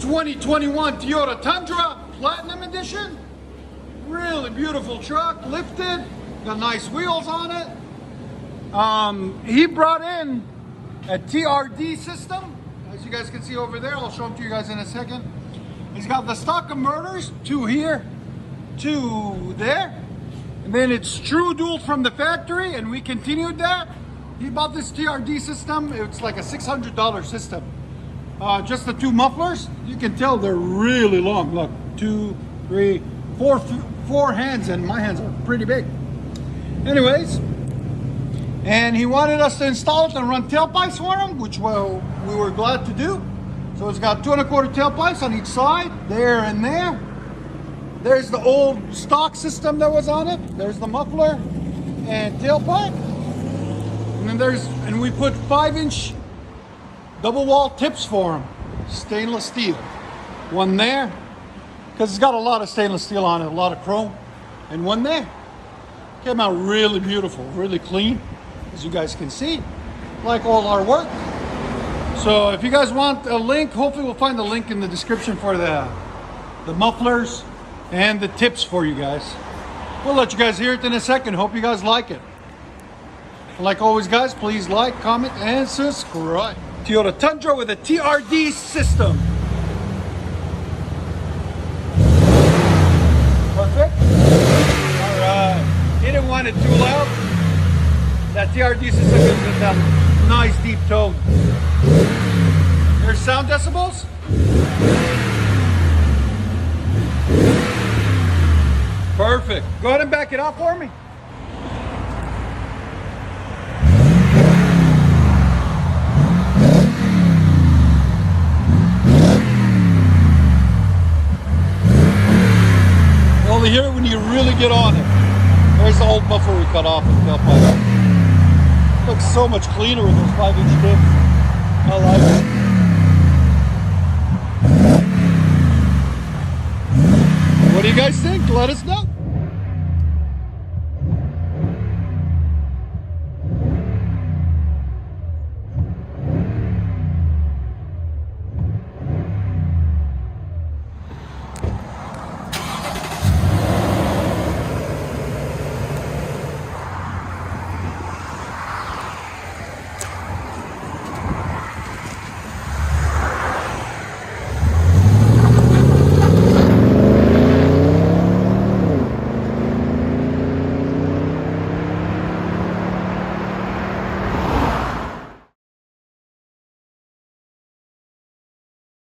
2021 Toyota Tundra Platinum Edition. Really beautiful truck, lifted, got nice wheels on it. He brought in a TRD system, as you guys can see over there. I'll show them to you guys in a second. He's got the stock converters, two here, two there. And then it's true dual from the factory, and we continued that. He bought this TRD system. It's like a $600 system. Just the two mufflers, you can tell they're really long. Look, 2, 3, 4 hands, and my hands are pretty big. Anyways, and he wanted us to install it and run tailpipes for him, which we were glad to do. So it's got 2 1/4 tailpipes on each side, there and there. There's the old stock system that was on it. There's the muffler and tailpipe. And then we put 5-inch double wall tips for him, stainless steel. One there, because it's got a lot of stainless steel on it, a lot of chrome, and one there. Came out really beautiful, really clean, as you guys can see, like all our work. So if you guys want a link, hopefully we'll find the link in the description for the mufflers and the tips for you guys. We'll let you guys hear it in a second. Hope you guys like it. Like always, guys, please like, comment, and subscribe. Toyota Tundra with a TRD system. Perfect. All right. He didn't want it too loud. That TRD system gives it that nice deep tone. There's sound decibels. Perfect. Go ahead and back it up for me. You only hear it when you really get on it. There's the old muffler we cut off with the tailpipe. Looks so much cleaner with those 5-inch tips. I like it. What do you guys think? Let us know.